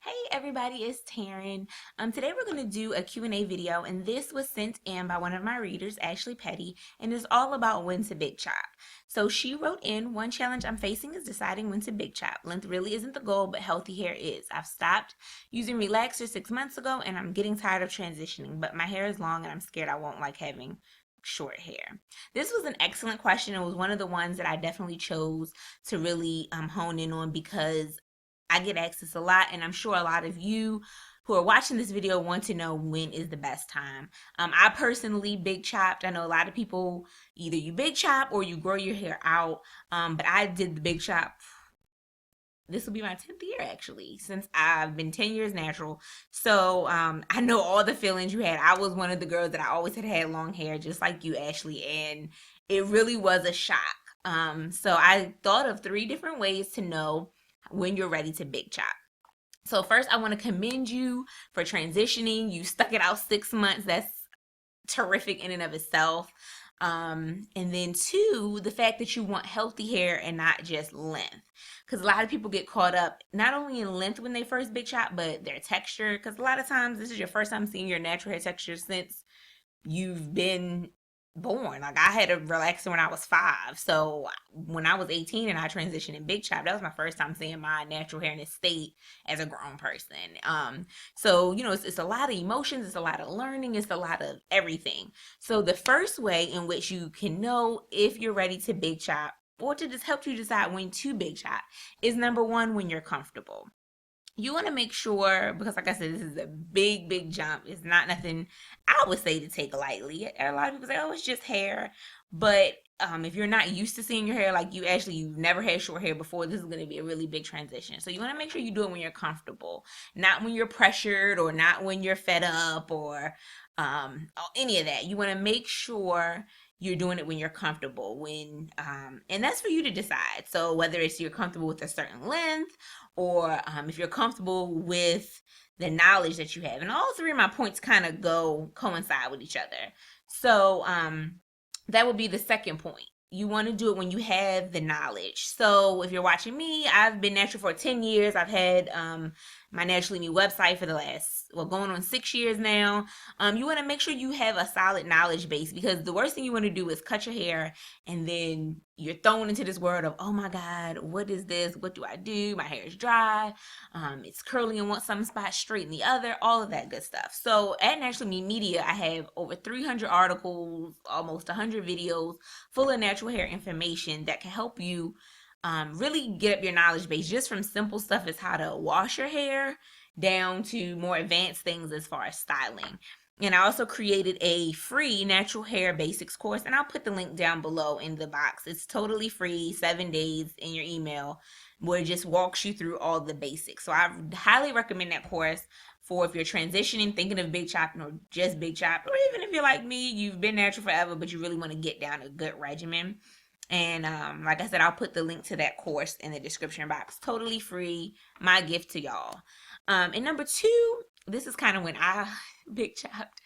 Hey everybody, it's Taryn. Today we're going to do a Q&A video, and this was sent in by one of my readers, Ashley Petty, and it's all about when to big chop. So she wrote in, one challenge I'm facing is deciding when to big chop. Length really isn't the goal, but healthy hair is. I've stopped using relaxer 6 months ago, and I'm getting tired of transitioning, but my hair is long and I'm scared I won't like having short hair. This was an excellent question. It was one of the ones that I definitely chose to really hone in on because I get asked this a lot, and I'm sure a lot of you who are watching this video want to know when is the best time. I personally big chopped. I know a lot of people either you big chop or you grow your hair out, but I did the big chop. This will be my 10th year actually, since I've been 10 years natural. So I know all the feelings you had. I was one of the girls that I always had long hair, just like you, Ashley, and it really was a shock. So I thought of three different ways to know when you're ready to big chop. So first, I want to commend you for transitioning. You stuck it out 6 months. That's terrific in and of itself. And then two, the fact that you want healthy hair and not just length. Because a lot of people get caught up not only in length when they first big chop, but their texture. Because a lot of times this is your first time seeing your natural hair texture since you've been born. Like I had a relaxer when I was 5. So when I was 18 and I transitioned in big chop, that was my first time seeing my natural hair in this state as a grown person. So it's a lot of emotions, it's a lot of learning, it's a lot of everything. So the first way in which you can know if you're ready to big chop or to just help you decide when to big chop is number one, when you're comfortable. You want to make sure, because like I said, this is a big jump. It's not nothing I would say to take lightly. A lot of people say, oh, it's just hair. But if you're not used to seeing your hair, like you've never had short hair before, this is going to be a really big transition. So you want to make sure you do it when you're comfortable, not when you're pressured or not when you're fed up or any of that. You want to make sure you're doing it when you're comfortable, and that's for you to decide. So whether it's you're comfortable with a certain length, or if you're comfortable with the knowledge that you have. And all three of my points kind of coincide with each other. So that would be the second point. You want to do it when you have the knowledge. So if you're watching me, I've been natural for 10 years. I've had my Naturally Me website for the last, going on 6 years now. You want to make sure you have a solid knowledge base, because the worst thing you want to do is cut your hair and then you're thrown into this world of, oh my God, what is this? What do I do? My hair is dry. It's curly in some spot, straight in the other, all of that good stuff. So at Naturally Me Media, I have over 300 articles, almost 100 videos full of natural hair information that can help you really get up your knowledge base, just from simple stuff as how to wash your hair down to more advanced things as far as styling. And I also created a free natural hair basics course, and I'll put the link down below in the box. It's totally free, 7 days in your email, where it just walks you through all the basics. So I highly recommend that course for if you're transitioning, thinking of big chopping or just big chop, or even if you're like me, you've been natural forever, but you really want to get down a good regimen. And like I said, I'll put the link to that course in the description box. Totally free. My gift to y'all. And number two, this is kind of when I big chopped,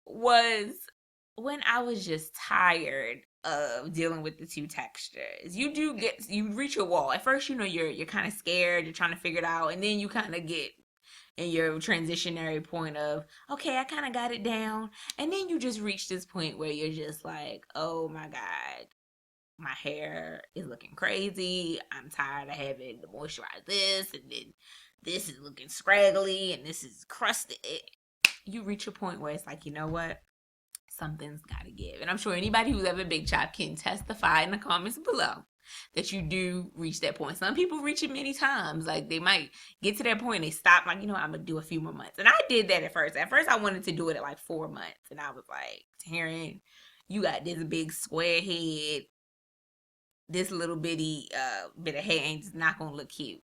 was when I was just tired of dealing with the two textures. You reach a wall. At first, you're kind of scared, you're trying to figure it out, and then you kind of get in your transitionary point of, okay, I kind of got it down. And then you just reach this point where you're just like, oh my God, my hair is looking crazy. I'm tired of having to moisturize this, and then this is looking scraggly, and this is crusted. You reach a point where it's like, you know what? Something's got to give. And I'm sure anybody who's ever big chop can testify in the comments below that you do reach that point. Some people reach it many times. Like they might get to that point and they stop, like, I'm going to do a few more months. And I did that at first. At first, I wanted to do it at like 4 months. And I was like, Taryn, you got this big square head. This little bitty bit of hair ain't just not going to look cute.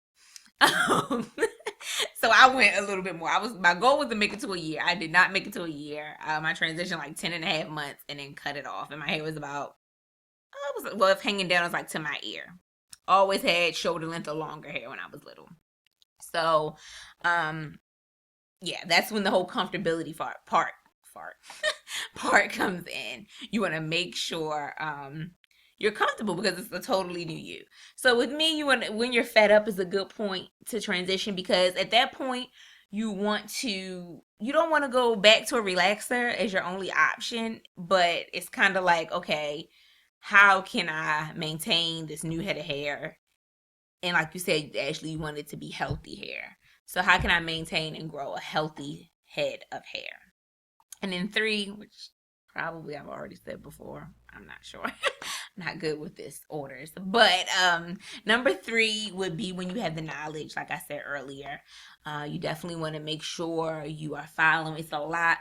So I went a little bit more. My goal was to make it to a year. I did not make it to a year. I transitioned like 10 and a half months and then cut it off. And my hair was about, if hanging down, it was like to my ear. Always had shoulder length or longer hair when I was little. So, yeah, that's when the whole comfortability part comes in. You want to make sure, you're comfortable because it's a totally new you. So with me, when you're fed up is a good point to transition, because at that point you don't want to go back to a relaxer as your only option, but it's kind of like, okay, how can I maintain this new head of hair? And like you said, Ashley, you want it to be healthy hair. So how can I maintain and grow a healthy head of hair? And then 3, which probably I've already said before, I'm not sure. Not good with this orders. But number 3 would be when you have the knowledge, like I said earlier. You definitely want to make sure you are following. It's a lot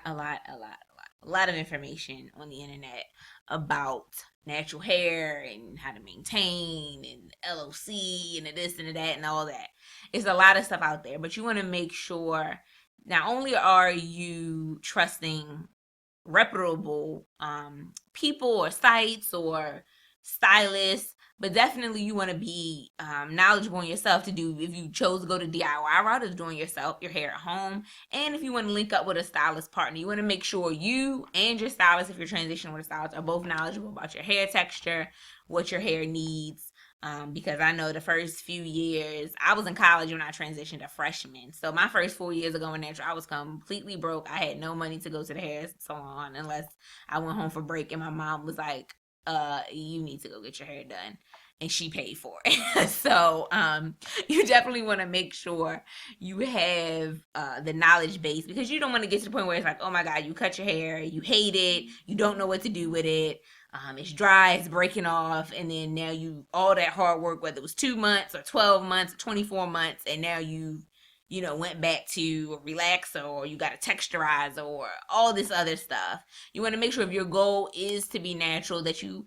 of information on the internet about natural hair and how to maintain and LOC and the this and the that and all that. It's a lot of stuff out there, but you want to make sure not only are you trusting reputable people or sites or stylists, but definitely you want to be knowledgeable in yourself to do, if you chose to go the DIY route of doing yourself your hair at home, and if you want to link up with a stylist partner, you want to make sure you and your stylist, if you're transitioning with a stylist, are both knowledgeable about your hair texture, what your hair needs. Because I know the first few years, I was in college when I transitioned to freshman. So my first 4 years of going natural, I was completely broke. I had no money to go to the hair salon unless I went home for break, and my mom was like, you need to go get your hair done. And she paid for it. So you definitely want to make sure you have the knowledge base, because you don't want to get to the point where it's like, oh my God, you cut your hair, you hate it, you don't know what to do with it. It's dry, it's breaking off, and then now all that hard work, whether it was 2 months or 12 months or 24 months, and now you went back to a relaxer, or you got a texturizer, or all this other stuff. You want to make sure if your goal is to be natural, that you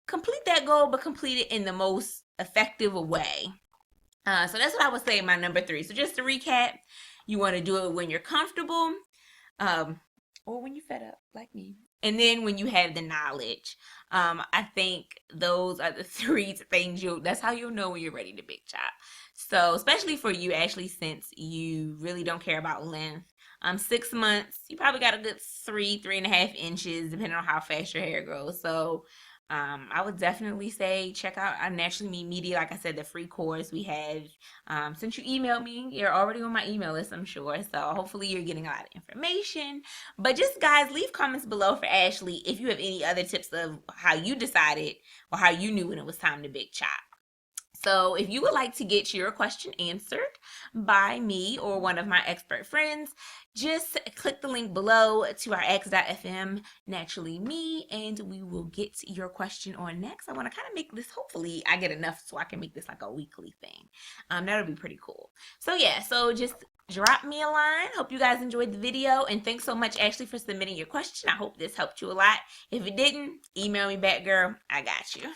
complete that goal, but complete it in the most effective way. So that's what I would say my number 3. So just to recap, you want to do it when you're comfortable, or when you're fed up, like me. And then when you have the knowledge. I think those are the 3 things that's how you'll know when you're ready to big chop. So especially for you, Ashley, since you really don't care about length, 6 months, you probably got a good 3.5 inches, depending on how fast your hair grows. So I would definitely say check out our Naturally Me Media. Like I said, the free course we have. Since you emailed me, you're already on my email list, I'm sure. So hopefully you're getting a lot of information. But just, guys, leave comments below for Ashley if you have any other tips of how you decided or how you knew when it was time to big chop. So if you would like to get your question answered by me or one of my expert friends, just click the link below to our X.FM Naturally Me, and we will get your question on next. I want to kind of make this, hopefully I get enough so I can make this like a weekly thing. That'll be pretty cool. So yeah, so just drop me a line. Hope you guys enjoyed the video, and thanks so much, Ashley, for submitting your question. I hope this helped you a lot. If it didn't, email me back, girl. I got you.